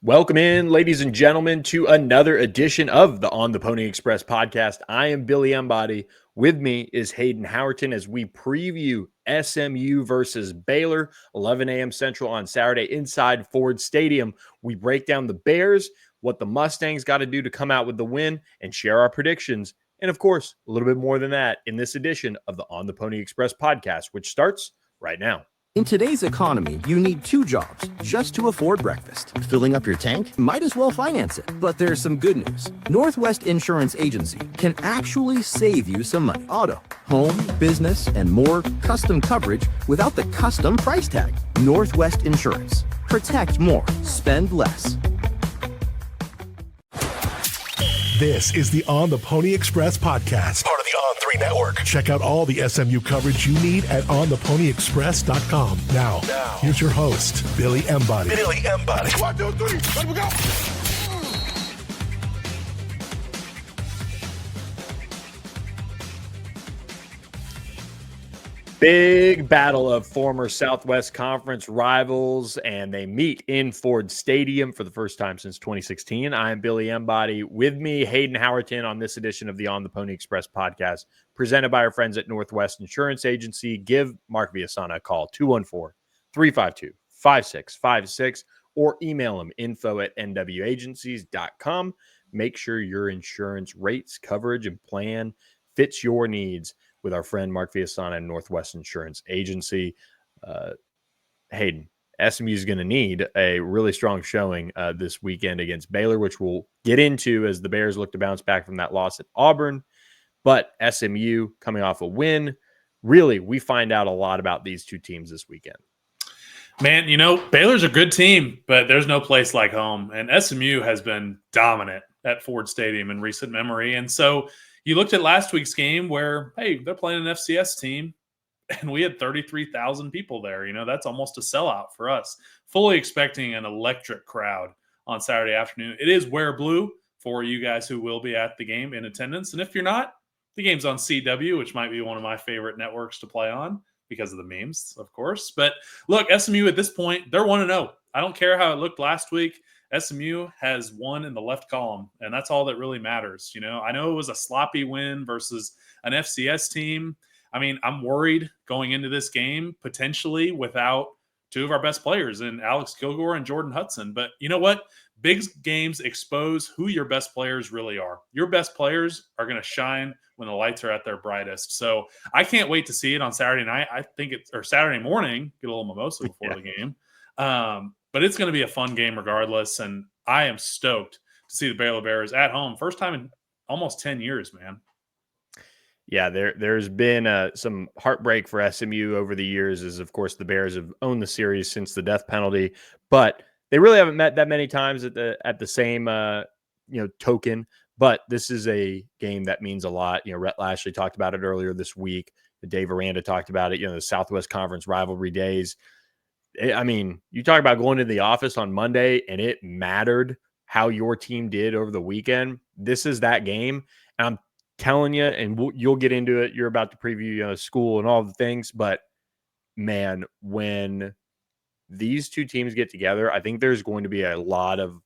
Welcome in, ladies and gentlemen, to another edition of the On the Pony Express podcast. I am Billy Embody. With me is Hayden Howerton as we preview SMU versus Baylor, 11 a.m. Central on Saturday inside Ford Stadium. We break down the Bears, what the Mustangs got to do to come out with the win, and share our predictions. And of course, a little bit more than that in this edition of the On the Pony Express podcast, which starts right now. In today's economy, you need two jobs just to afford breakfast. Filling up your tank? Might as well finance it. But there's some good news. Northwest Insurance Agency can actually save you some money. Auto, home, business, and more custom coverage without the custom price tag. Northwest Insurance. Protect more. Spend less. This is the On the Pony Express podcast, part of the On3 network. Check out all the SMU coverage you need at ontheponyexpress.com. Now, here's your host, Billy Embody. Billy Embody. 1, 2, 3, let we go. Big battle of former Southwest Conference rivals, and they meet in Ford Stadium for the first time since 2016. I am Billy Embody. With me, Hayden Howerton on this edition of the On the Pony Express podcast, presented by our friends at Northwest Insurance Agency. Give Mark Villasana a call, 214-352-5656, or email him, info@nwagencies.com. Make sure your insurance rates, coverage, and plan fits your needs with our friend Mark Villasana and Northwest Insurance Agency. Hayden, SMU is going to need a really strong showing this weekend against Baylor, which we'll get into as the Bears look to bounce back from that loss at Auburn. But SMU coming off a win, really, we find out a lot about these two teams this weekend. Man, you know, Baylor's a good team, but there's no place like home. And SMU has been dominant at Ford Stadium in recent memory. And so you looked at last week's game where, hey, they're playing an FCS team, and we had 33,000 people there. You know, that's almost a sellout for us. Fully expecting an electric crowd on Saturday afternoon. It is Wear Blue for you guys who will be at the game in attendance. And if you're not, the game's on CW, which might be one of my favorite networks to play on because of the memes, of course. But look, SMU at this point, they're 1-0. I don't care how it looked last week. SMU has won in the left column, and that's all that really matters. You know, I know it was a sloppy win versus an FCS team. I mean, I'm worried going into this game potentially without two of our best players in Alex Kilgore and Jordan Hudson. But you know what? Big games expose who your best players really are. Your best players are going to shine when the lights are at their brightest. So I can't wait to see it on Saturday night. I think it's or Saturday morning, get a little mimosa before the game. But it's going to be a fun game regardless, and I am stoked to see the Baylor Bears at home. First time in almost 10 years, man. Yeah, there's been some heartbreak for SMU over the years as, of course, the Bears have owned the series since the death penalty, but they really haven't met that many times at the same token. But this is a game that means a lot. You know, Rhett Lashley talked about it earlier this week. Dave Aranda talked about it. You know, the Southwest Conference rivalry days. I mean, you talk about going to the office on Monday and it mattered how your team did over the weekend. This is that game. And I'm telling you, and you'll get into it. You're about to preview school and all the things. But, man, when these two teams get together, I think there's going to be a lot of,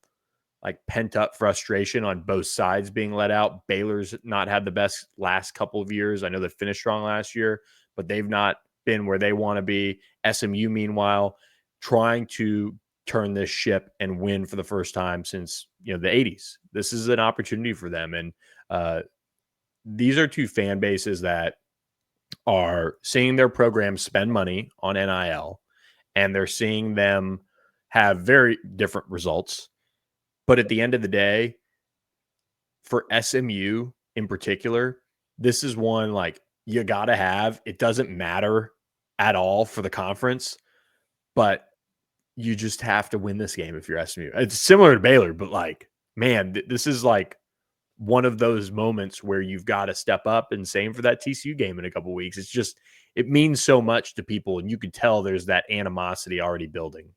like, pent-up frustration on both sides being let out. Baylor's not had the best last couple of years. I know they finished strong last year, but they've not been where they want to be. SMU, meanwhile, trying to turn this ship and win for the first time since the 80s. This is an opportunity for them, and these are two fan bases that are seeing their programs spend money on NIL, and they're seeing them have very different results. But at the end of the day, for SMU in particular, this is one like you got to have. It doesn't matter at all for the conference, but you just have to win this game if you're SMU. It's similar to Baylor, but like, man, this is like one of those moments where you've got to step up, and same for that TCU game in a couple of weeks. It's just, it means so much to people, and you could tell there's that animosity already building.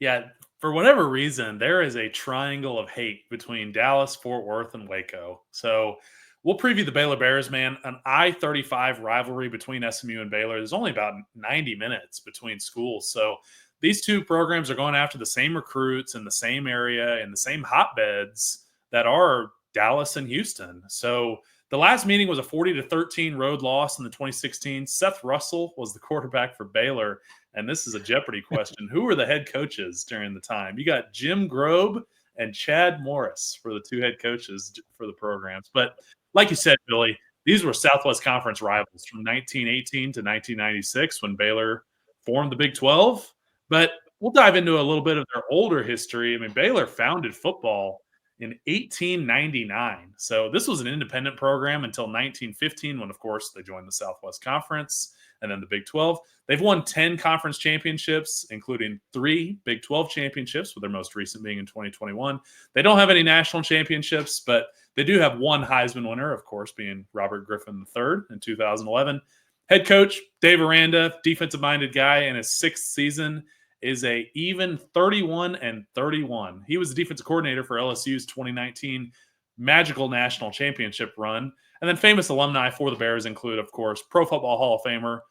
Yeah, for whatever reason, there is a triangle of hate between Dallas, Fort Worth, and Waco. So we'll preview the Baylor Bears, man. An I-35 rivalry between SMU and Baylor. There's only about 90 minutes between schools. So these two programs are going after the same recruits in the same area in the same hotbeds that are Dallas and Houston. So the last meeting was a 40-13 road loss in the 2016. Seth Russell was the quarterback for Baylor. And this is a Jeopardy question. Who were the head coaches during the time? You got Jim Grobe and Chad Morris for the two head coaches for the programs. But like you said, Billy, these were Southwest Conference rivals from 1918 to 1996 when Baylor formed the Big 12. But we'll dive into a little bit of their older history. I mean, Baylor founded football in 1899. So this was an independent program until 1915 when, of course, they joined the Southwest Conference and then the Big 12. They've won 10 conference championships, including 3 Big 12 championships, with their most recent being in 2021. They don't have any national championships, but they do have one Heisman winner, of course, being Robert Griffin III in 2011. Head coach Dave Aranda, defensive-minded guy in his 6th season, is a even 31-31. He was the defensive coordinator for LSU's 2019 magical national championship run. And then famous alumni for the Bears include, of course, Pro Football Hall of Famer,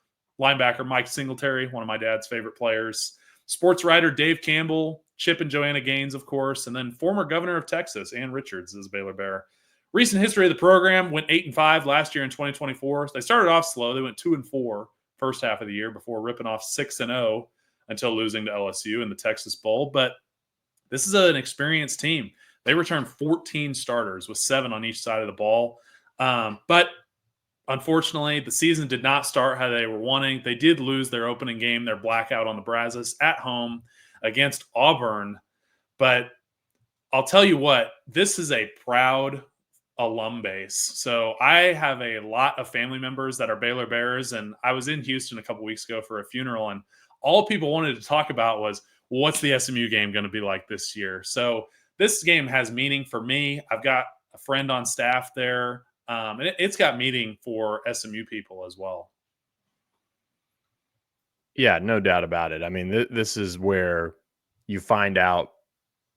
linebacker Mike Singletary, one of my dad's favorite players, sports writer Dave Campbell, Chip and Joanna Gaines, of course, and then former governor of Texas, Ann Richards, is a Baylor Bear. Recent history of the program: went 8-5 last year in 2024. They started off slow. They went 2-4 first half of the year before ripping off 6-0 until losing to LSU in the Texas Bowl. But this is an experienced team. They returned 14 starters with 7 on each side of the ball. But unfortunately, the season did not start how they were wanting. They did lose their opening game, their blackout on the Brazos at home against Auburn. But I'll tell you what, this is a proud alum base. So I have a lot of family members that are Baylor Bears, and I was in Houston a couple weeks ago for a funeral, and all people wanted to talk about was, well, what's the SMU game going to be like this year? So this game has meaning for me. I've got a friend on staff there, and it's got meaning for SMU people as well. Yeah, no doubt about it. I mean, this is where you find out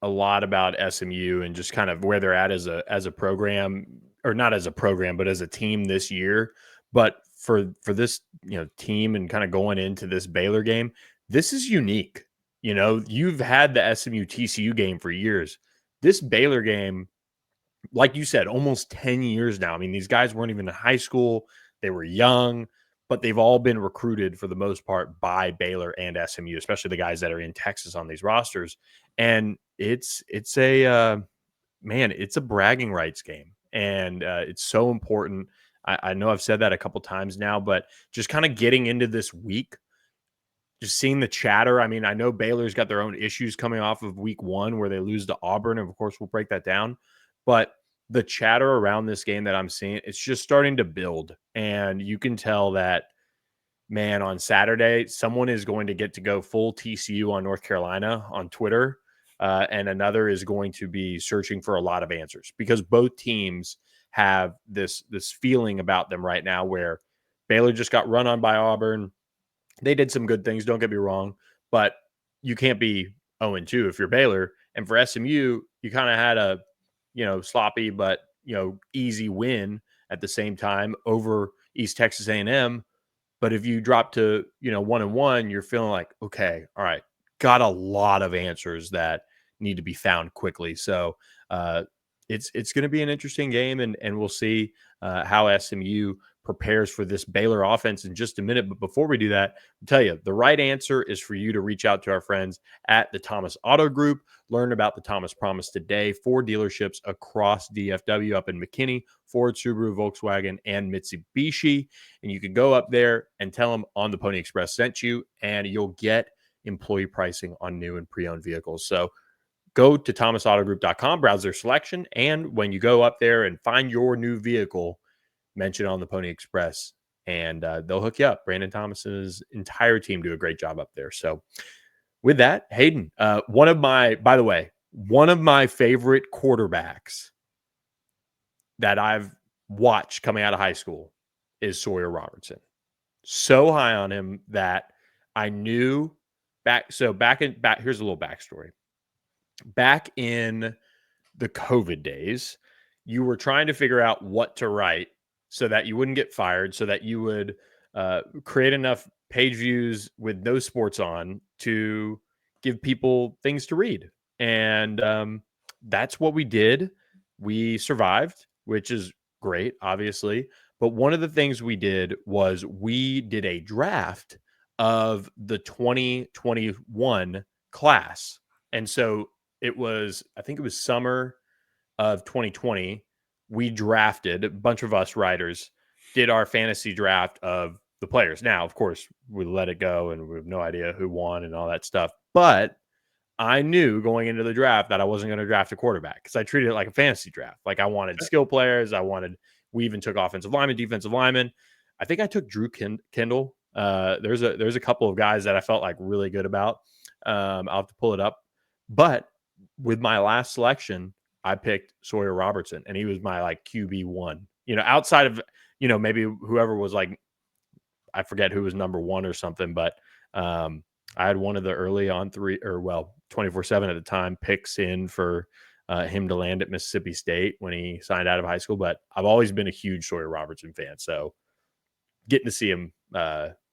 a lot about SMU and just kind of where they're at as a program, or not as a program, but as a team this year. But for this, team and kind of going into this Baylor game, this is unique. You've had the SMU TCU game for years. This Baylor game, like you said, almost 10 years now. I mean, these guys weren't even in high school. They were young, but they've all been recruited for the most part by Baylor and SMU, especially the guys that are in Texas on these rosters. And it's a bragging rights game. And it's so important. I know I've said that a couple times now, but just kind of getting into this week, just seeing the chatter. I mean, I know Baylor's got their own issues coming off of week 1 where they lose to Auburn. And of course, we'll break that down. But the chatter around this game that I'm seeing, it's just starting to build. And you can tell that, man, on Saturday, someone is going to get to go full TCU on North Carolina on Twitter. And another is going to be searching for a lot of answers, because both teams have this feeling about them right now where Baylor just got run on by Auburn. They did some good things, don't get me wrong, but you can't be 0-2 if you're Baylor. And for SMU, you kind of had a, sloppy but, easy win at the same time over East Texas A&M. But if you drop to, 1-1, you're feeling like, okay, all right, got a lot of answers that need to be found quickly. So it's going to be an interesting game, and we'll see how SMU prepares for this Baylor offense in just a minute. But before we do that, I'll tell you, the right answer is for you to reach out to our friends at the Thomas Auto Group. Learn about the Thomas Promise today. 4 dealerships across DFW, up in McKinney, Ford, Subaru, Volkswagen, and Mitsubishi. And you can go up there and tell them On the Pony Express sent you, and you'll get employee pricing on new and pre-owned vehicles. So go to thomasautogroup.com, browse their selection, and when you go up there and find your new vehicle, mention On the Pony Express, and they'll hook you up. Brandon Thomas's entire team do a great job up there. So with that, Hayden, one of my favorite quarterbacks that I've watched coming out of high school is Sawyer Robertson. So high on him that I knew here's a little backstory. Back in the COVID days, you were trying to figure out what to write so that you wouldn't get fired, so that you would create enough page views with no sports on to give people things to read. And that's what we did. We survived, which is great, obviously. But one of the things we did was we did a draft of the 2021 class. And so I think it was summer of 2020. We drafted, a bunch of us writers did our fantasy draft of the players. Now, of course, we let it go and we have no idea who won and all that stuff. But I knew going into the draft that I wasn't going to draft a quarterback because I treated it like a fantasy draft. Like I wanted skill players. We even took offensive linemen, defensive linemen. I think I took Drew Kendall. There's a couple of guys that I felt like really good about. I'll have to pull it up. But with my last selection, I picked Sawyer Robertson, and he was my like QB1. Outside of maybe whoever was like, I forget who was number one or something, but I had one of the early on 24/7 at the time picks in for him to land at Mississippi State when he signed out of high school. But I've always been a huge Sawyer Robertson fan, so getting to see him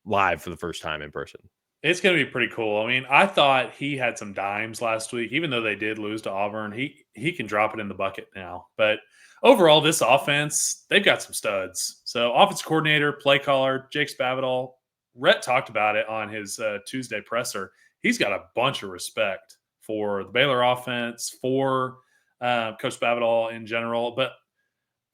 live for the first time in person. It's going to be pretty cool. I mean, I thought he had some dimes last week, even though they did lose to Auburn. He can drop it in the bucket now. But overall, this offense, they've got some studs. So, offensive coordinator, play caller, Jake Spavital. Rhett talked about it on his Tuesday presser. He's got a bunch of respect for the Baylor offense, for Coach Spavital in general. But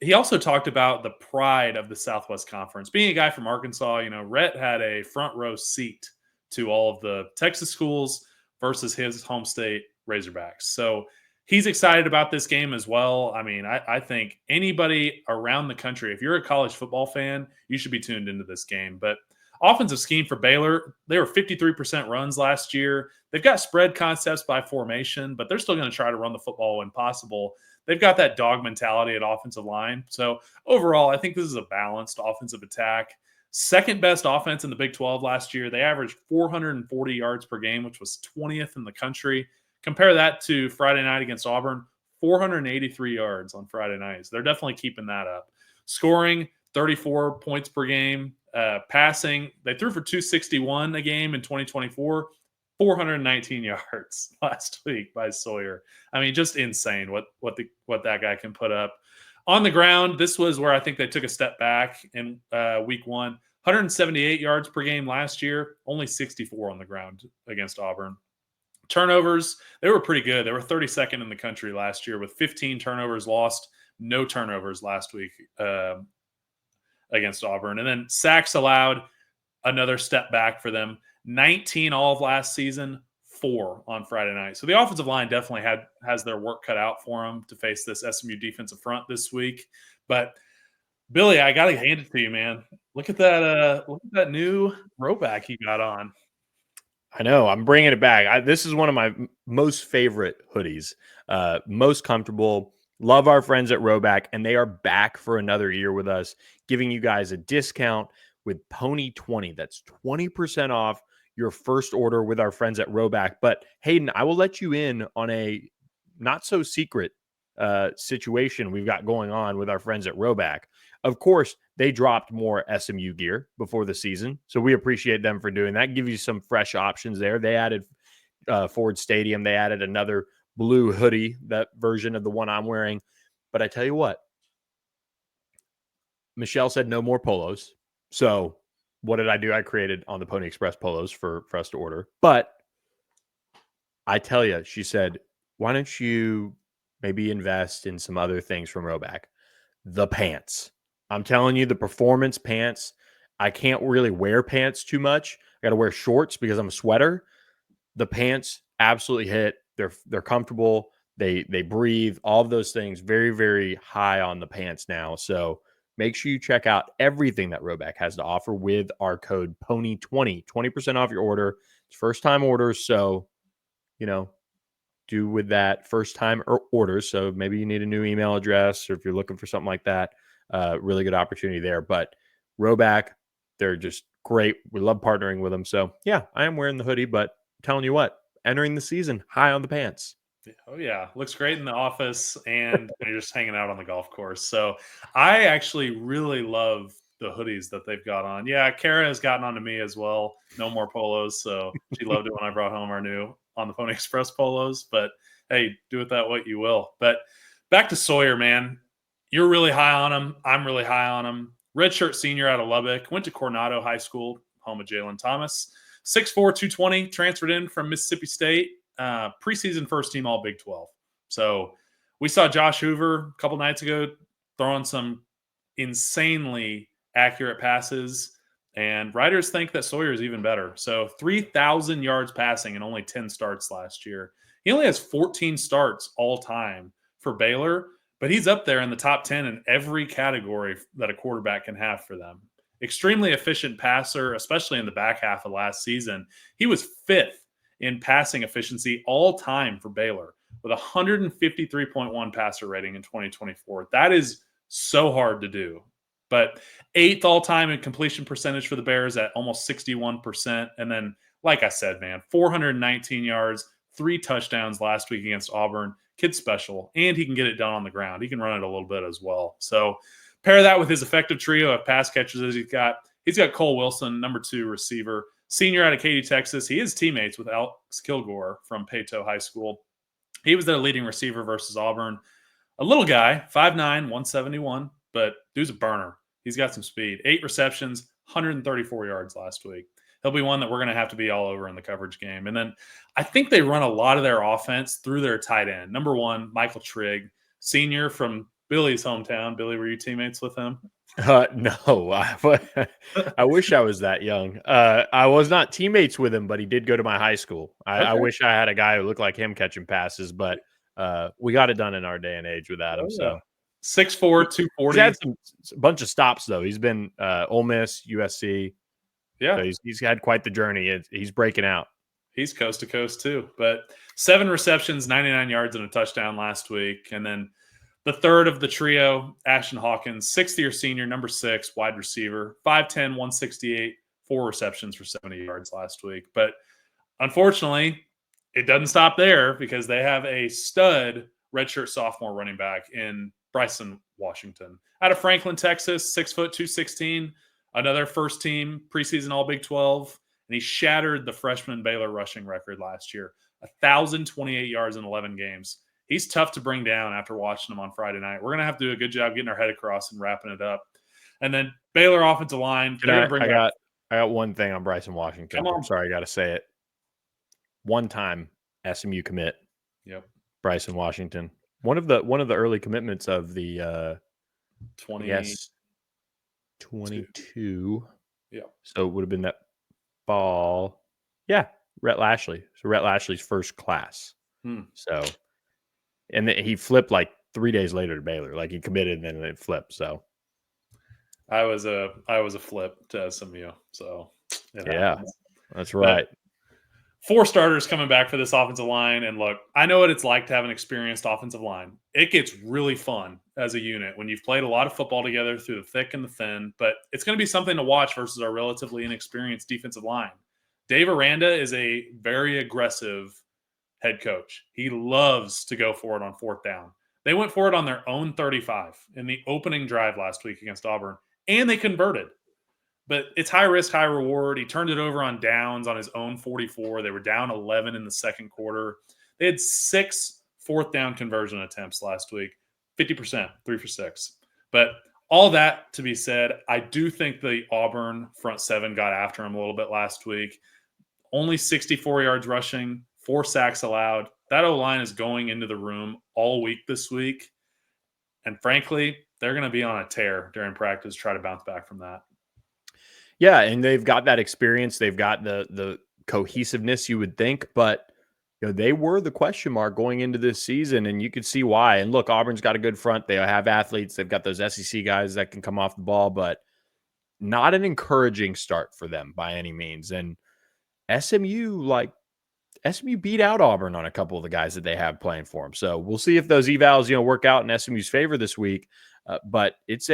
he also talked about the pride of the Southwest Conference. Being a guy from Arkansas, Rhett had a front row seat to all of the Texas schools versus his home state Razorbacks. So he's excited about this game as well. I mean, I think anybody around the country, if you're a college football fan, you should be tuned into this game. But offensive scheme for Baylor, they were 53% runs last year. They've got spread concepts by formation, but they're still going to try to run the football when possible. They've got that dog mentality at offensive line. So overall, I think this is a balanced offensive attack. Second best offense in the Big 12 last year. They averaged 440 yards per game, which was 20th in the country. Compare that to Friday night against Auburn, 483 yards on Friday nights. They're definitely keeping that up. Scoring, 34 points per game. Passing, they threw for 261 a game in 2024, 419 yards last week by Sawyer. I mean, just insane what that guy can put up. On the ground, this was where I think they took a step back in week one. 178 yards per game last year, only 64 on the ground against Auburn. Turnovers, they were pretty good. They were 32nd in the country last year with 15 turnovers lost, no turnovers last week against Auburn. And then sacks allowed, another step back for them. 19 all of last season, 4 on Friday night. So the offensive line definitely has their work cut out for them to face this SMU defensive front this week. But Billy, I got to hand it to you, man. Look at that new throwback he got on. I know. I'm bringing it back. This is one of my most favorite hoodies. Most comfortable. Love our friends at Roback, and they are back for another year with us, giving you guys a discount with Pony 20. That's 20% off your first order with our friends at Roback. But Hayden, I will let you in on a not so secret situation we've got going on with our friends at Roback. Of course, they dropped more SMU gear before the season, so we appreciate them for doing that. Give you some fresh options there. They added Ford Stadium. They added another blue hoodie, that version of the one I'm wearing. But I tell you what, Michelle said no more polos. So what did I do? I created on the Pony Express polos for us to order. But I tell you, she said, why don't you maybe invest in some other things from Roback? The pants. I'm telling you, the performance pants. I can't really wear pants too much. I got to wear shorts because I'm a sweater. The pants absolutely hit. They're comfortable. They breathe. All of those things. Very, very high on the pants now. So make sure you check out everything that Roback has to offer with our code PONY20. 20% off your order. It's first time orders. So, do with that first time orders. So maybe you need a new email address, or if you're looking for something like that, really good opportunity there. But Roback, they're just great. We love partnering with them. So yeah, I am wearing the hoodie, but I'm telling you what, entering the season high on the pants. Oh yeah, looks great in the office, and you're just hanging out on the golf course. So I actually really love the hoodies that they've got on. Yeah, Kara has gotten onto me as well. No more polos, so she loved it when I brought home our new On the Pony Express polos. But hey, do with that what you will. But back to Sawyer, man. You're really high on him. I'm really high on him. Redshirt senior out of Lubbock. Went to Coronado High School, home of Jalen Thomas. 6'4", 220, transferred in from Mississippi State. Preseason first team All Big 12. So we saw Josh Hoover a couple nights ago throwing some insanely accurate passes, and writers think that Sawyer is even better. So 3,000 yards passing and only 10 starts last year. He only has 14 starts all time for Baylor, but he's up there in the top 10 in every category that a quarterback can have for them. Extremely efficient passer, especially in the back half of last season. He was 5th in passing efficiency all time for Baylor with 153.1 passer rating in 2024. That is so hard to do. But 8th all time in completion percentage for the Bears at almost 61%. And then, like I said, man, 419 yards, 3 touchdowns last week against Auburn. Kid's special, and he can get it done on the ground. He can run it a little bit as well. So pair that with his effective trio of pass catchers as he's got. He's got Cole Wilson, number 2 receiver, senior out of Katy, Texas. He is teammates with Alex Kilgore from Peyto High School. He was their leading receiver versus Auburn. A little guy, 5'9", 171, but dude's a burner. He's got some speed. 8 receptions, 134 yards last week. He'll be one that we're going to have to be all over in the coverage game. And then I think they run a lot of their offense through their tight end. Number 1, Michael Trigg, senior from Billy's hometown. Billy, were you teammates with him? No, I wish I was that young. I was not teammates with him, but he did go to my high school. I wish I had a guy who looked like him catching passes, but we got it done in our day and age with Adam. So 6'4", 240. He's had a bunch of stops, though. He's been Ole Miss, USC. Yeah. So he's had quite the journey. He's breaking out. He's coast to coast, too. But 7 receptions, 99 yards, and a touchdown last week. And then the third of the trio, Ashton Hawkins, 6th-year senior, number 6, wide receiver, 5'10", 168, 4 receptions for 70 yards last week. But unfortunately, it doesn't stop there because they have a stud redshirt sophomore running back in Bryson Washington. Out of Franklin, Texas, 6', 216, another first team preseason All Big 12, and he shattered the freshman Baylor rushing record last year, 1,028 yards in 11 games. He's tough to bring down after watching him on Friday night. We're going to have to do a good job getting our head across and wrapping it up. And then Baylor offensive line. I got one thing on Bryson Washington. Come on. I'm sorry, I got to say it. One time SMU commit. Yep. Bryson Washington. One of the early commitments of the 22. Yeah. So it would have been that fall. Yeah, Rhett Lashley. So Rhett Lashley's first class. So, and he flipped like 3 days later to Baylor. Like he committed and then it flipped. So I was a flip to SMU. So yeah, that's right. But 4 starters coming back for this offensive line. And look, I know what it's like to have an experienced offensive line. It gets really fun as a unit when you've played a lot of football together through the thick and the thin, but it's going to be something to watch versus our relatively inexperienced defensive line. Dave Aranda is a very aggressive head coach. He loves to go for it on 4th down. They went for it on their own 35 in the opening drive last week against Auburn, and they converted. But it's high risk, high reward. He turned it over on downs on his own 44. They were down 11 in the second quarter. They had 6 4th down conversion attempts last week, 50%, 3 for 6. But all that to be said, I do think the Auburn front 7 got after him a little bit last week. Only 64 yards rushing, 4 sacks allowed. That O-line is going into the room all week this week. And frankly, they're going to be on a tear during practice, try to bounce back from that. Yeah, and they've got that experience. They've got the cohesiveness you would think, but they were the question mark going into this season, and you could see why. And look, Auburn's got a good front. They have athletes. They've got those SEC guys that can come off the ball, but not an encouraging start for them by any means. And SMU beat out Auburn on a couple of the guys that they have playing for them. So we'll see if those evals, work out in SMU's favor this week. But it's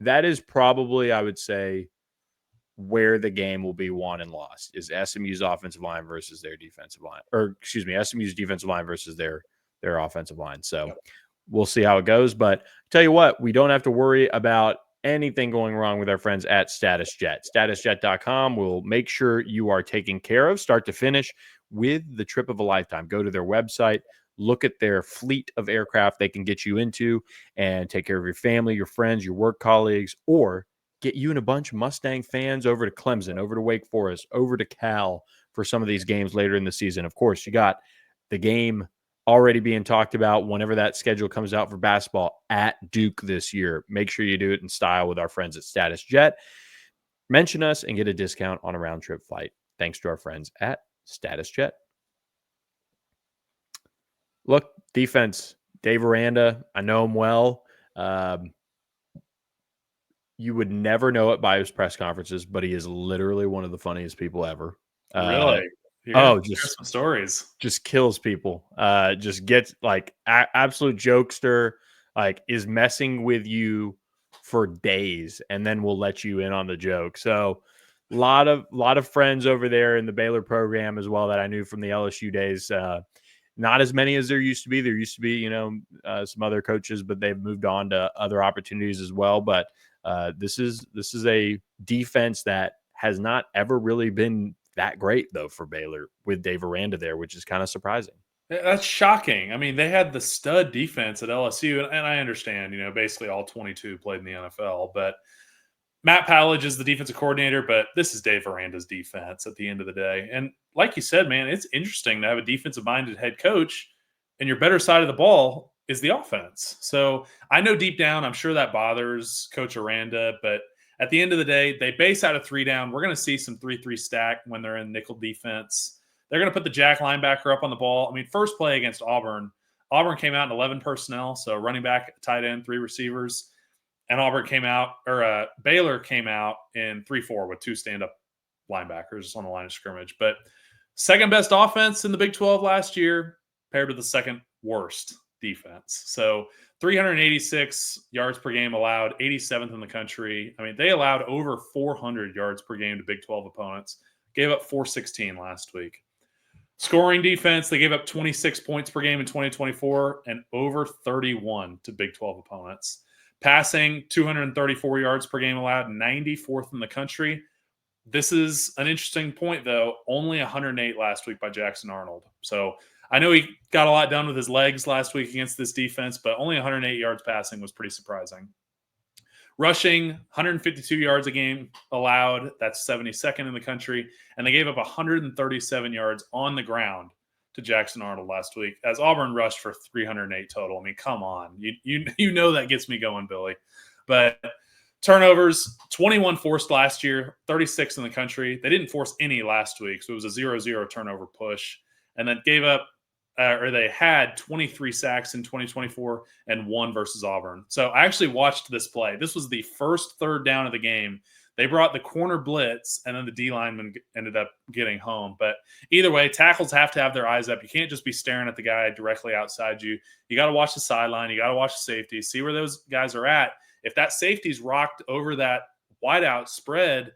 that is probably, I would say, where the game will be won and lost is SMU's offensive line versus their defensive line, SMU's defensive line versus their offensive line. So we'll see how it goes. But tell you what, we don't have to worry about anything going wrong with our friends at StatusJet. StatusJet.com will make sure you are taken care of, start to finish, with the trip of a lifetime. Go to their website, look at their fleet of aircraft they can get you into, and take care of your family, your friends, your work colleagues, or get you and a bunch of Mustang fans over to Clemson, over to Wake Forest, over to Cal for some of these games later in the season. Of course, you got the game already being talked about whenever that schedule comes out for basketball at Duke this year. Make sure you do it in style with our friends at StatusJet. Mention us and get a discount on a round trip flight. Thanks to our friends at StatusJet. Look, defense, Dave Aranda, I know him well. You would never know it by his press conferences, but he is literally one of the funniest people ever. Really? Just some stories. Just kills people. Just gets like absolute jokester. Like is messing with you for days, and then we'll let you in on the joke. So, lot of friends over there in the Baylor program as well that I knew from the LSU days. Not as many as there used to be. There used to be, some other coaches, but they've moved on to other opportunities as well. But this is a defense that has not ever really been that great, though, for Baylor with Dave Aranda there, which is kind of surprising. That's shocking. I mean, they had the stud defense at LSU, and I understand, basically all 22 played in the NFL, but Matt Pallage is the defensive coordinator, but this is Dave Aranda's defense at the end of the day. And like you said, man, it's interesting to have a defensive-minded head coach, and your better side of the ball is the offense. So I know deep down, I'm sure that bothers Coach Aranda, but at the end of the day, they base out of 3 down. We're going to see some 3-3 stack when they're in nickel defense. They're going to put the jack linebacker up on the ball. I mean, first play against Auburn came out in 11 personnel, so running back, tight end, 3 receivers. And Baylor came out in 3-4 with 2 stand-up linebackers on the line of scrimmage. But second best offense in the Big 12 last year paired with the second worst defense. So 386 yards per game allowed, 87th in the country. I mean, they allowed over 400 yards per game to Big 12 opponents. Gave up 416 last week. Scoring defense, they gave up 26 points per game in 2024 and over 31 to Big 12 opponents. Passing, 234 yards per game allowed, 94th in the country. This is an interesting point, though. Only 108 last week by Jackson Arnold. So I know he got a lot done with his legs last week against this defense, but only 108 yards passing was pretty surprising. Rushing, 152 yards a game allowed. That's 72nd in the country. And they gave up 137 yards on the ground to Jackson Arnold last week as Auburn rushed for 308 total. I mean, come on. You know that gets me going, Billy. But turnovers, 21 forced last year, 36 in the country. They didn't force any last week, so it was a 0-0 turnover push. And then they had 23 sacks in 2024 and 1 versus Auburn. So I actually watched this play. This was the first third down of the game. They brought the corner blitz, and then the D lineman ended up getting home. But either way, tackles have to have their eyes up. You can't just be staring at the guy directly outside you. You got to watch the sideline. You got to watch the safety, see where those guys are at. If that safety's rocked over that wideout spread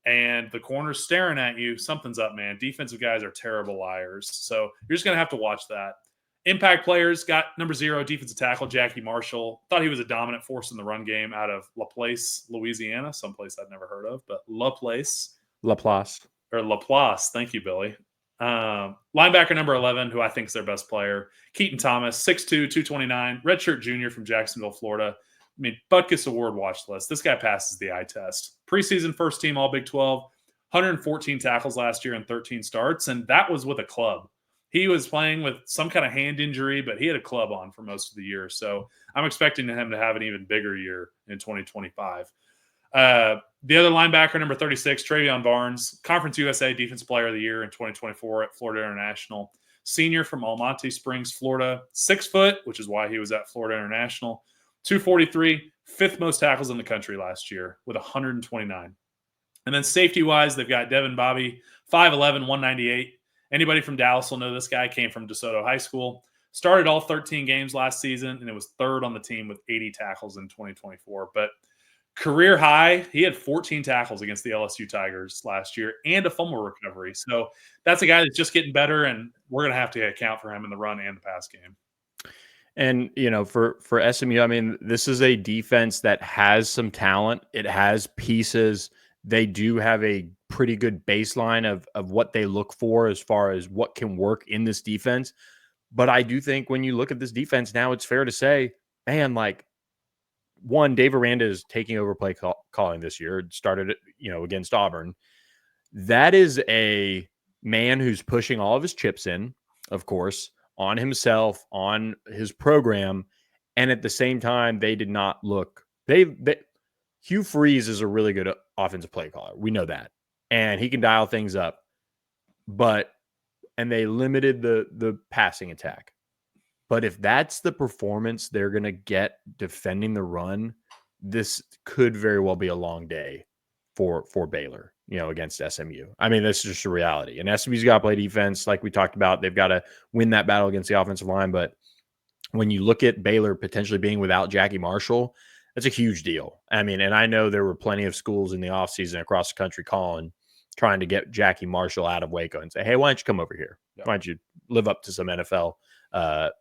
and the corner's staring at you, something's up, man. Defensive guys are terrible liars. So you're just going to have to watch that. Impact players got number 0, defensive tackle, Jackie Marshall. Thought he was a dominant force in the run game out of Laplace, Louisiana, someplace I'd never heard of, but Laplace. Laplace. Thank you, Billy. Linebacker number 11, who I think is their best player, Keaton Thomas, 6'2", 229, redshirt junior from Jacksonville, Florida. I mean, Butkus Award watch list. This guy passes the eye test. Preseason first team All Big 12, 114 tackles last year and 13 starts, and that was with a club. He was playing with some kind of hand injury, but he had a club on for most of the year. So I'm expecting him to have an even bigger year in 2025. The other linebacker, number 36, Travion Barnes, Conference USA Defensive Player of the Year in 2024 at Florida International. Senior from Almonte Springs, Florida. 6 foot, which is why he was at Florida International. 243, 5th most tackles in the country last year with 129. And then safety-wise, they've got Devin Bobby, 5'11", 198. Anybody from Dallas will know this guy. Came from DeSoto High School. Started all 13 games last season, and it was 3rd on the team with 80 tackles in 2024. But career high, he had 14 tackles against the LSU Tigers last year and a fumble recovery. So that's a guy that's just getting better, and we're going to have to account for him in the run and the pass game. And, for SMU, I mean, this is a defense that has some talent. It has pieces. They do have a pretty good baseline of what they look for as far as what can work in this defense. But I do think when you look at this defense now, it's fair to say, man, like, one, Dave Aranda is taking over calling this year. It started, against Auburn. That is a man who's pushing all of his chips in, of course, on himself, on his program. And at the same time, they did not look, Hugh Freeze is a really good offensive play caller. We know that. And he can dial things up. And they limited the passing attack. But if that's the performance they're going to get defending the run, this could very well be a long day for Baylor, against SMU. I mean, that's just a reality. And SMU's got to play defense, like we talked about. They've got to win that battle against the offensive line. But when you look at Baylor potentially being without Jackie Marshall, that's a huge deal. I mean, and I know there were plenty of schools in the offseason across the country trying to get Jackie Marshall out of Waco and say, hey, why don't you come over here? Yeah. Why don't you live up to some NFL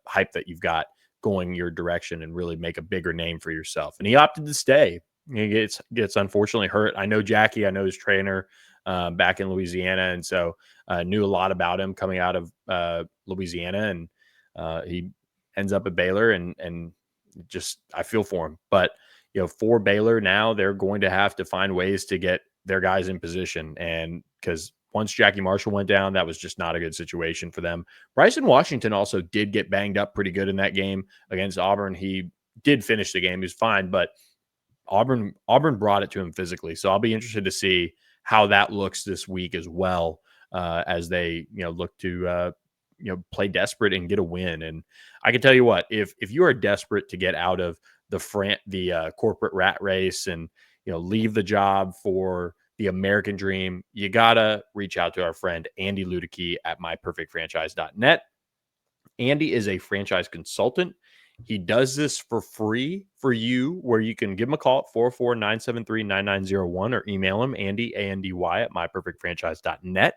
hype that you've got going your direction and really make a bigger name for yourself? And he opted to stay. He gets unfortunately hurt. I know Jackie. I know his trainer back in Louisiana. And so knew a lot about him coming out of Louisiana. And he ends up at Baylor and just, I feel for him. But, for Baylor now, they're going to have to find ways to get their guys in position. And because once Jackie Marshall went down, that was just not a good situation for them. Bryson Washington also did get banged up pretty good in that game against Auburn. He did finish the game. He was fine, but Auburn brought it to him physically. So I'll be interested to see how that looks this week as well, as they, look to, play desperate and get a win. And I can tell you what, if you are desperate to get out of the corporate rat race and, leave the job for the American dream, you gotta reach out to our friend Andy Ludicky at myperfectfranchise.net. Andy is a franchise consultant. He does this for free for you, where you can give him a call at 404-973-9901 or email him, Andy, A-N-D-Y, at myperfectfranchise.net.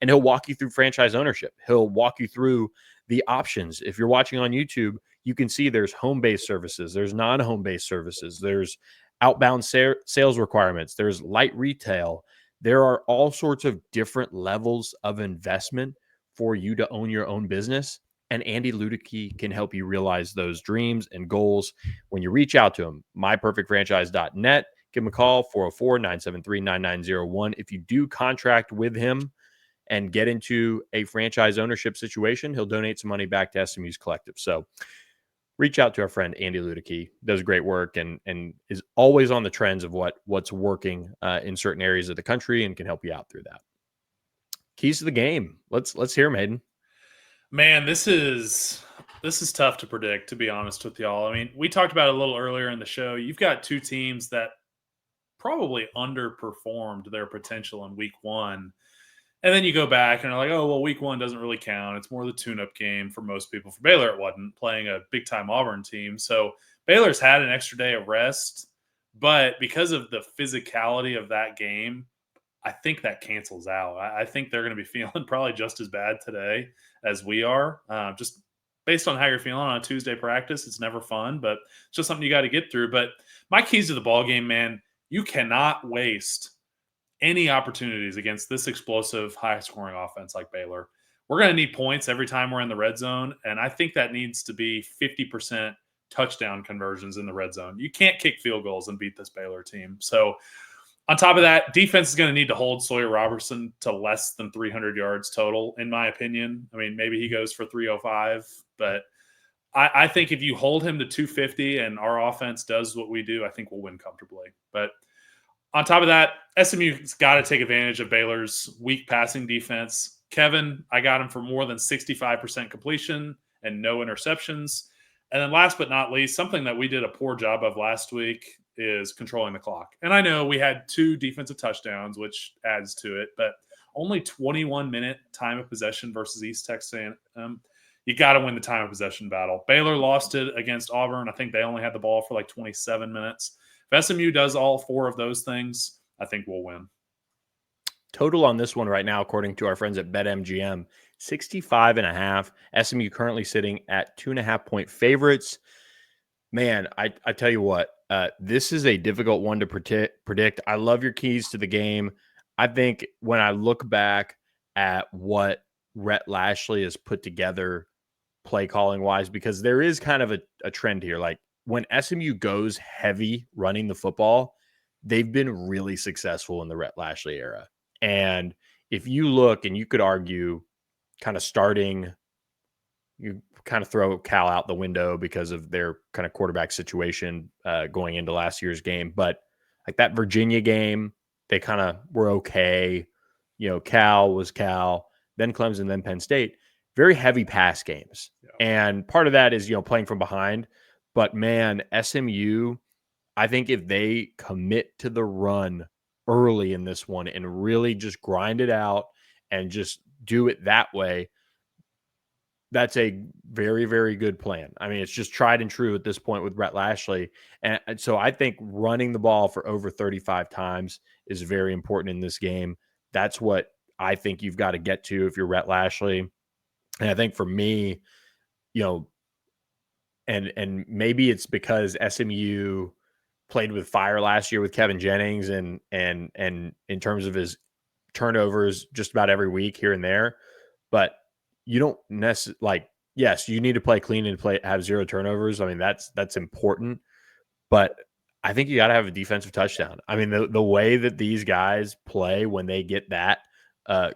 And he'll walk you through franchise ownership. He'll walk you through the options. If you're watching on YouTube, you can see there's home-based services, there's non-home-based services, there's outbound sales requirements, there's light retail. There are all sorts of different levels of investment for you to own your own business. And Andy Ludicky can help you realize those dreams and goals when you reach out to him. myperfectfranchise.net. Give him a call, 404-973-9901. If you do contract with him and get into a franchise ownership situation, he'll donate some money back to SMU's collective. So reach out to our friend Andy Ludicky. Does great work and is always on the trends of what's working in certain areas of the country and can help you out through that. Keys to the game. Let's hear them, Hayden. Man, this is tough to predict, to be honest with y'all. I mean, we talked about it a little earlier in the show. You've got two teams that probably underperformed their potential in week one. And then you go back and are like, oh, well, week one doesn't really count. It's more the tune-up game for most people. For Baylor, it wasn't, playing a big-time Auburn team. So Baylor's had an extra day of rest. But because of the physicality of that game, I think that cancels out. I think they're going to be feeling probably just as bad today as we are. Just based on how you're feeling on a Tuesday practice, it's never fun, but it's just something you got to get through. But my keys to the ball game, man, you cannot waste any opportunities against this explosive, high-scoring offense like Baylor. We're going to need points every time we're in the red zone, and I think that needs to be 50% touchdown conversions in the red zone. You can't kick field goals and beat this Baylor team. So on top of that, defense is going to need to hold Sawyer Robertson to less than 300 yards total, in my opinion. I mean, maybe he goes for 305, but I think if you hold him to 250 and our offense does what we do, I think we'll win comfortably. But on top of that, SMU's got to take advantage of Baylor's weak passing defense. Kevin, I got him for more than 65% completion and no interceptions. And then last but not least, something that we did a poor job of last week is controlling the clock. And I know we had 2 defensive touchdowns, which adds to it, but only 21-minute time of possession versus East Texas. You got to win the time of possession battle. Baylor lost it against Auburn. I think they only had the ball for like 27 minutes. If SMU does all 4 of those things, I think we'll win. Total on this one right now, according to our friends at BetMGM, 65.5. SMU currently sitting at 2.5-point favorites. Man, I tell you what, this is a difficult one to predict. I love your keys to the game. I think when I look back at what Rhett Lashley has put together play calling wise, because there is kind of a trend here. Like when SMU goes heavy running the football, they've been really successful in the Rhett Lashley era. And if you look, and you could argue kind of starting, you kind of throw Cal out the window because of their kind of quarterback situation going into last year's game. But like that Virginia game, they kind of were okay. Cal was Cal, then Clemson, then Penn State. Very heavy pass games. Yeah. And part of that is, playing from behind. But man, SMU, I think if they commit to the run early in this one and really just grind it out and just do it that way, that's a very, very good plan. I mean, it's just tried and true at this point with Rhett Lashley. And so I think running the ball for over 35 times is very important in this game. That's what I think you've got to get to if you're Rhett Lashley. And I think for me, and maybe it's because SMU played with fire last year with Kevin Jennings and in terms of his turnovers just about every week here and there, but you don't necessarily yes, you need to play clean and have 0 turnovers. I mean, that's important, but I think you got to have a defensive touchdown. I mean, the way that these guys play when they get that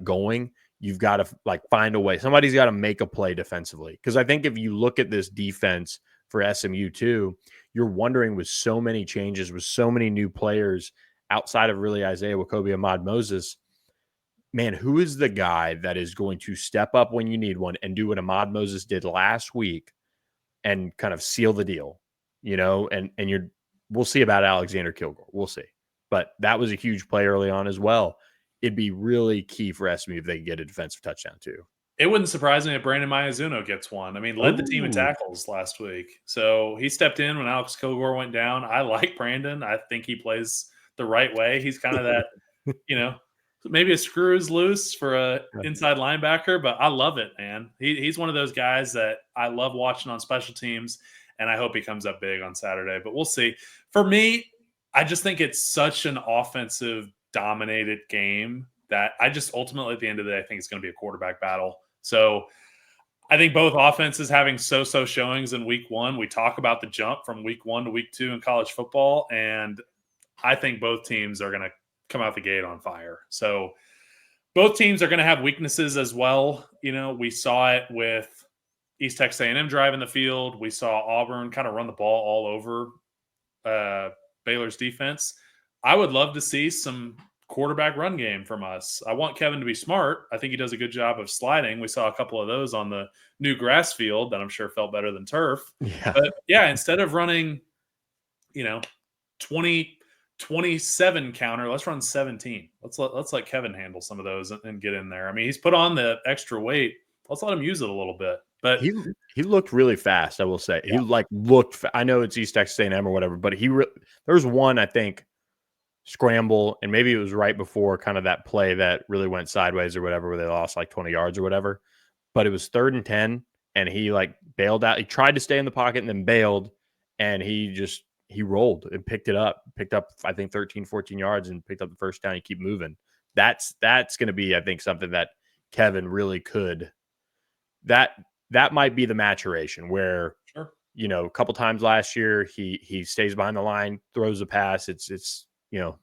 going, you've got to find a way. Somebody's got to make a play defensively. Because I think if you look at this defense for SMU too, you're wondering with so many changes, with so many new players outside of really Isaiah Wakobi, Ahmad Moses, man, who is the guy that is going to step up when you need one and do what Ahmad Moses did last week and kind of seal the deal, and we'll see about Alexander Kilgore. We'll see. But that was a huge play early on as well. It'd be really key for SMU if they could get a defensive touchdown too. It wouldn't surprise me if Brandon Miyazuno gets one. I mean, led the team in tackles last week. So he stepped in when Alex Kilgore went down. I like Brandon. I think he plays the right way. He's kind of that, maybe a screw is loose for a inside linebacker, but I love it, man. He's one of those guys that I love watching on special teams, and I hope he comes up big on Saturday. But we'll see. For me, I just think it's such an offensive-dominated game that I just ultimately, at the end of the day, I think it's going to be a quarterback battle. So I think both offenses having so-so showings in week one. We talk about the jump from week 1 to week 2 in college football, and I think both teams are going to come out the gate on fire. So both teams are going to have weaknesses as well. We saw it with East Texas A&M driving the field. We saw Auburn kind of run the ball all over Baylor's defense. I would love to see some quarterback run game from us. I want Kevin to be smart. I think he does a good job of sliding. We saw a couple of those on the new grass field that I'm sure felt better than turf. Yeah. But yeah, instead of running, 27 counter, let's run 17. Let's let Kevin handle some of those and get in there. I mean, he's put on the extra weight. Let's let him use it a little bit. But he looked really fast, I will say. Yeah. He looked I know it's East Texas A&M or whatever, but there was one, I think, scramble, and maybe it was right before kind of that play that really went sideways or whatever, where they lost 20 yards or whatever. But it was 3rd and 10, and he bailed out. He tried to stay in the pocket and then bailed, and he rolled and picked up, I think 13, 14 yards and picked up the first down. You keep moving. That's going to be, I think, something that Kevin really could. That might be the maturation where, sure. A couple times last year, he stays behind the line, throws a pass. It's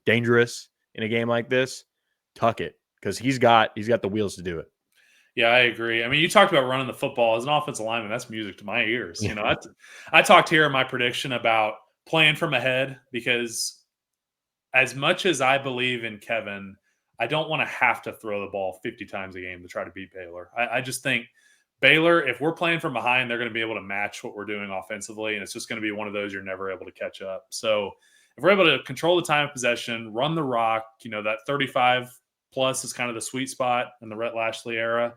dangerous in a game like this. Tuck it, because he's got the wheels to do it. Yeah, I agree. I mean, you talked about running the football as an offensive lineman. That's music to my ears. Yeah. I talked here in my prediction about playing from ahead, because as much as I believe in Kevin, I don't want to have to throw the ball 50 times a game to try to beat Baylor. I just think Baylor, if we're playing from behind, they're going to be able to match what we're doing offensively, and it's just going to be one of those you're never able to catch up. So if we're able to control the time of possession, run the rock, that 35 plus is kind of the sweet spot in the Rhett Lashley era.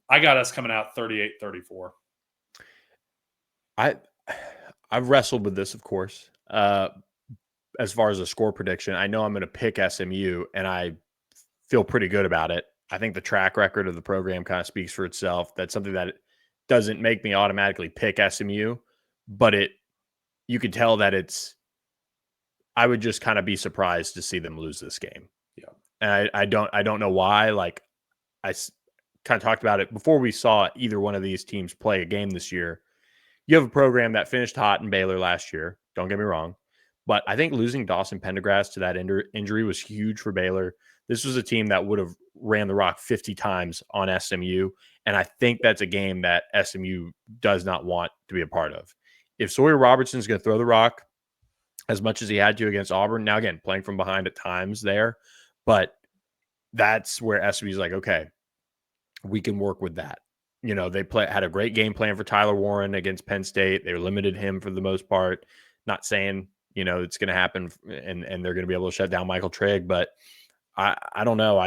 I got us coming out 38-34. I've wrestled with this, of course. As far as a score prediction, I know I'm going to pick SMU, and I feel pretty good about it. I think the track record of the program kind of speaks for itself. That's something that doesn't make me automatically pick SMU, but you could tell that I would just kind of be surprised to see them lose this game. Yeah. And I don't know why. Like kind of talked about it before we saw either one of these teams play a game this year. You have a program that finished hot in Baylor last year. Don't get me wrong. But I think losing Dawson Pendergrass to that injury was huge for Baylor. This was a team that would have ran the rock 50 times on SMU. And I think that's a game that SMU does not want to be a part of. If Sawyer Robertson's going to throw the rock as much as he had to against Auburn, now again, playing from behind at times there, but that's where SMU's like, okay, we can work with that. You know, they had a great game plan for Tyler Warren against Penn State. They limited him for the most part. Not saying, you know, it's going to happen and they're going to be able to shut down Michael Trigg, but I don't know.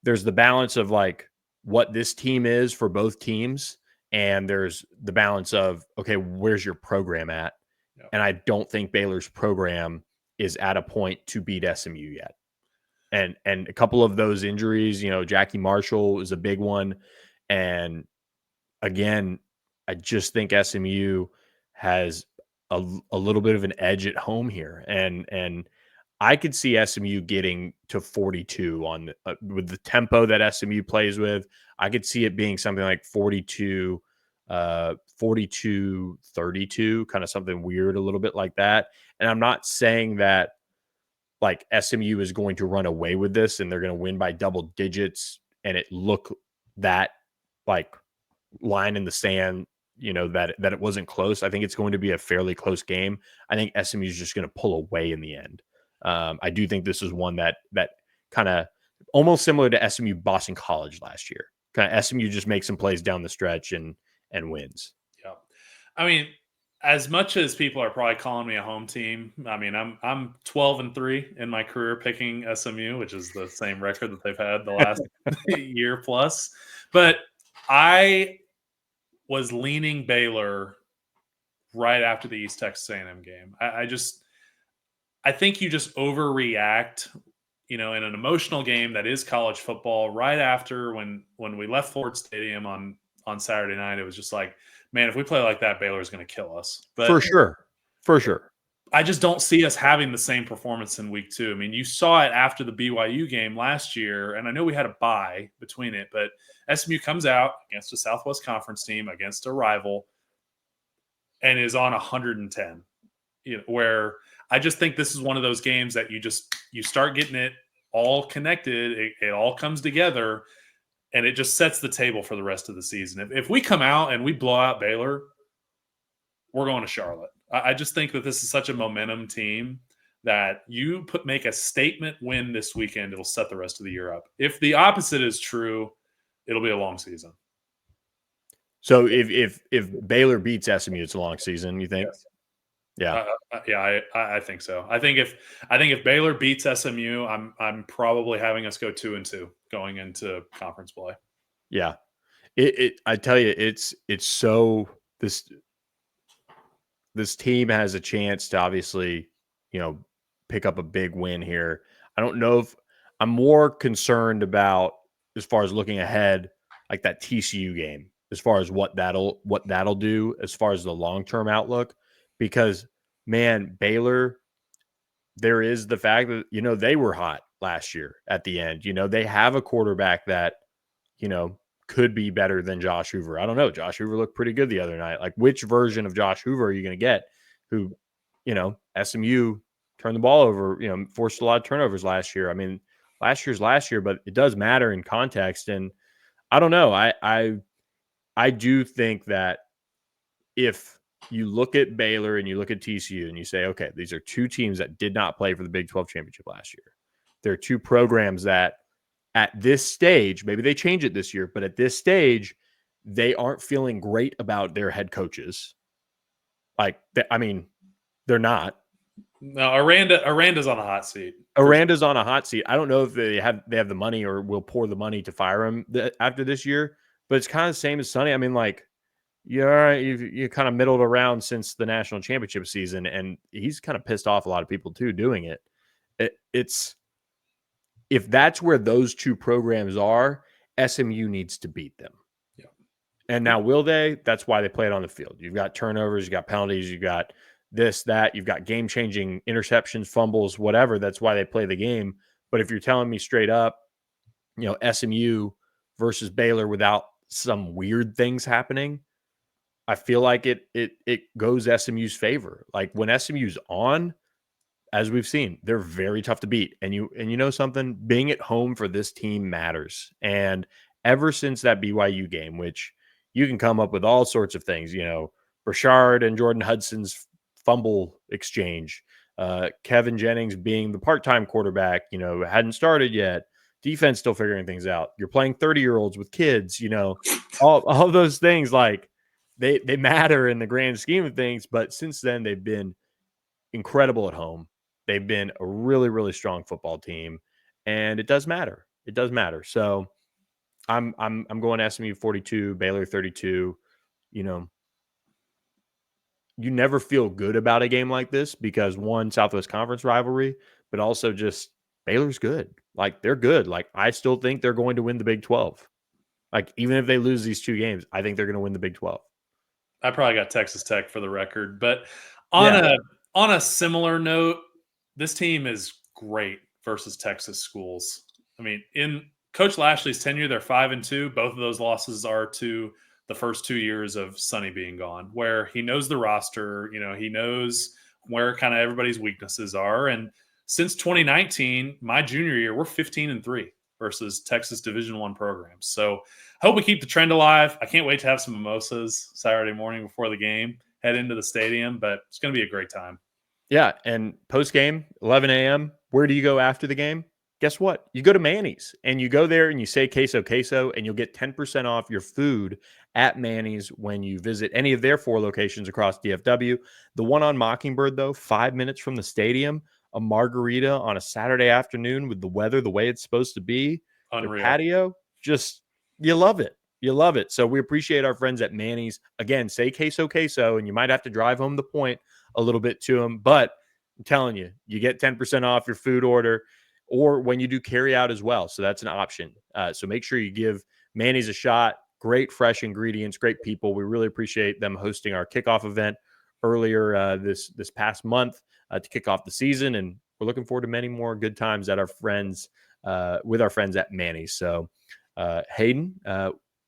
There's the balance of like what this team is for both teams. And there's the balance of, okay, where's your program at? Yep. And I don't think Baylor's program is at a point to beat SMU yet. And a couple of those injuries, you know, Jackie Marshall is a big one. And again, I just think SMU has a little bit of an edge at home here. And I could see SMU getting to 42 on with the tempo that SMU plays with. I could see it being something like 42, 32, kind of something weird, a little bit like that. And I'm not saying that like SMU is going to run away with this and they're going to win by double digits and it look that like line in the sand, you know, that it wasn't close. I think it's going to be a fairly close game. I think SMU is just going to pull away in the end. I do think this is one that kind of almost similar to SMU Boston College last year. Kind of SMU just makes some plays down the stretch and wins. Yeah. I mean, as much as people are probably calling me a home team, I mean, I'm 12-3 in my career picking SMU, which is the same record that they've had the last year plus. But I was leaning Baylor right after the East Texas A&M game. I think you just overreact, you know, in an emotional game that is college football. Right after when we left Ford Stadium on Saturday night, it was just like, man, if we play like that, Baylor is going to kill us. But for sure. I just don't see us having the same performance in week 2. I mean, you saw it after the BYU game last year, and I know we had a bye between it, but SMU comes out against a Southwest Conference team, against a rival, and is on 110. You know, where I just think this is one of those games that you start getting it all connected, it all comes together, and it just sets the table for the rest of the season. If we come out and we blow out Baylor, we're going to Charlotte. I just think that this is such a momentum team that you make a statement win this weekend, it'll set the rest of the year up. If the opposite is true, it'll be a long season. So if Baylor beats SMU, it's a long season, you think? Yes. Yeah. I think so. I think if Baylor beats SMU, I'm probably having us go 2-2 going into conference play. Yeah. I tell you, it's so this team has a chance to obviously, you know, pick up a big win here. I don't know if I'm more concerned about as far as looking ahead, like that TCU game, as far as what that'll do as far as the long-term outlook, because man, Baylor, there is the fact that, you know, they were hot last year at the end. You know, they have a quarterback that, you know, could be better than Josh Hoover. I don't know. Josh Hoover looked pretty good the other night. Like, which version of Josh Hoover are you going to get who, you know, SMU turned the ball over, you know, forced a lot of turnovers last year. I mean, last year, but it does matter in context. And I don't know. I do think that if you look at Baylor and you look at TCU and you say, okay, these are two teams that did not play for the Big 12 championship last year. They're two programs that at this stage, maybe they change it this year, but at this stage, they aren't feeling great about their head coaches. Like, I mean, they're not. No, Aranda's on a hot seat. Aranda's on a hot seat. I don't know if they have the money or will pour the money to fire him after this year, but it's kind of the same as Sonny. I mean, like, you kind of middled around since the national championship season, and he's kind of pissed off a lot of people too doing it. if that's where those two programs are, SMU needs to beat them. Yeah. And now will they? That's why they play it on the field. You've got turnovers, you've got penalties, you've got this, that, you've got game-changing interceptions, fumbles, whatever. That's why they play the game. But if you're telling me straight up, SMU versus Baylor without some weird things happening, I feel like it goes SMU's favor. Like when SMU's on, as we've seen, they're very tough to beat. And you know something, being at home for this team matters. And ever since that BYU game, which you can come up with all sorts of things, Brashard and Jordan Hudson's fumble exchange, Kevin Jennings being the part-time quarterback, hadn't started yet, defense still figuring things out. You're playing 30-year-olds with kids, all those things, like they matter in the grand scheme of things. But since then, they've been incredible at home. They've been a really, really strong football team, and it does matter. It does matter. So I'm going SMU 42, Baylor 32. You never feel good about a game like this because one, Southwest Conference rivalry, but also just Baylor's good. Like they're good. Like I still think they're going to win the Big 12. Like even if they lose these two games, I think they're going to win the Big 12. I probably got Texas Tech for the record, but on a similar note, this team is great versus Texas schools. I mean, in Coach Lashley's tenure, they're 5-2. Both of those losses are to the first 2 years of Sonny being gone, where he knows the roster, he knows where kind of everybody's weaknesses are. And since 2019, my junior year, we're 15-3 versus Texas Division I programs. So I hope we keep the trend alive. I can't wait to have some mimosas Saturday morning before the game, head into the stadium, but it's going to be a great time. Yeah, and post-game, 11 a.m., where do you go after the game? Guess what? You go to Manny's, and you go there and you say queso, and you'll get 10% off your food at Manny's when you visit any of their 4 locations across DFW. The one on Mockingbird, though, 5 minutes from the stadium, a margarita on a Saturday afternoon with the weather the way it's supposed to be, Unreal. the patio, just, you love it. You love it. So we appreciate our friends at Manny's. Again, say queso, and you might have to drive home the point a little bit to them, but I'm telling you, you get 10% off your food order or when you do carry out as well. So that's an option. So make sure you give Manny's a shot. Great fresh ingredients, great people. We really appreciate them hosting our kickoff event earlier this past month to kick off the season. And we're looking forward to many more good times at with our friends at Manny's. So Hayden,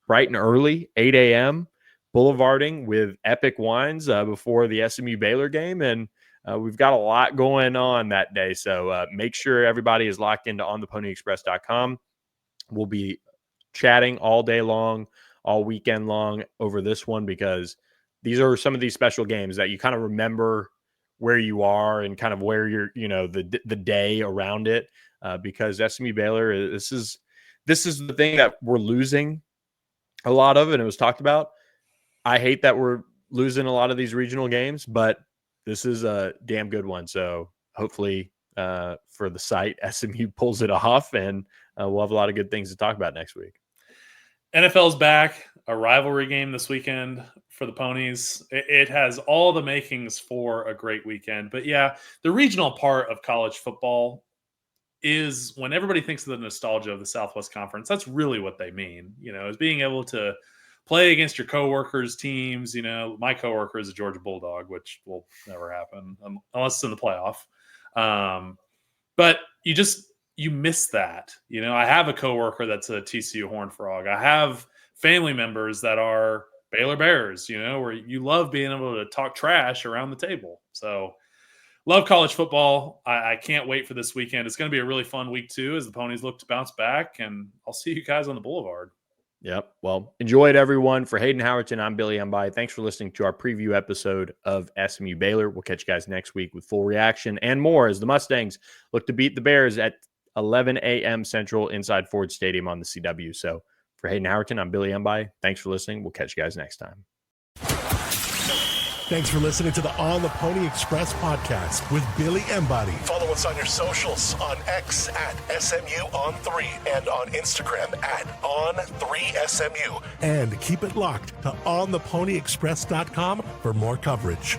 bright and early, 8 a.m., boulevarding with epic wines before the SMU Baylor game. And we've got a lot going on that day. So make sure everybody is locked into ontheponyexpress.com. We'll be chatting all day long, all weekend long over this one, because these are some of these special games that you kind of remember where you are and kind of where you're, the day around it, because SMU Baylor, this is the thing that we're losing a lot of, and it was talked about. I hate that we're losing a lot of these regional games, but this is a damn good one. So hopefully for the site, SMU pulls it off, and we'll have a lot of good things to talk about next week. NFL's back, a rivalry game this weekend for the Ponies. It has all the makings for a great weekend. But yeah, the regional part of college football is when everybody thinks of the nostalgia of the Southwest Conference, that's really what they mean, is being able to play against your coworkers' teams. My coworker is a Georgia Bulldog, which will never happen unless it's in the playoff. But you miss that. I have a coworker that's a TCU Horned Frog. I have family members that are Baylor Bears, where you love being able to talk trash around the table. So love college football. I can't wait for this weekend. It's going to be a really fun week too, as the Ponies look to bounce back, and I'll see you guys on the Boulevard. Yep. Well, enjoy it, everyone. For Hayden Howerton, I'm Billy Embody. Thanks for listening to our preview episode of SMU Baylor. We'll catch you guys next week with full reaction and more as the Mustangs look to beat the Bears at 11 a.m. Central inside Ford Stadium on the CW. So for Hayden Howerton, I'm Billy Embody. Thanks for listening. We'll catch you guys next time. Thanks for listening to the On the Pony Express podcast with Billy Embody. Follow us on your socials on X at SMU3 and on Instagram at On3SMU. And keep it locked to OnThePonyExpress.com for more coverage.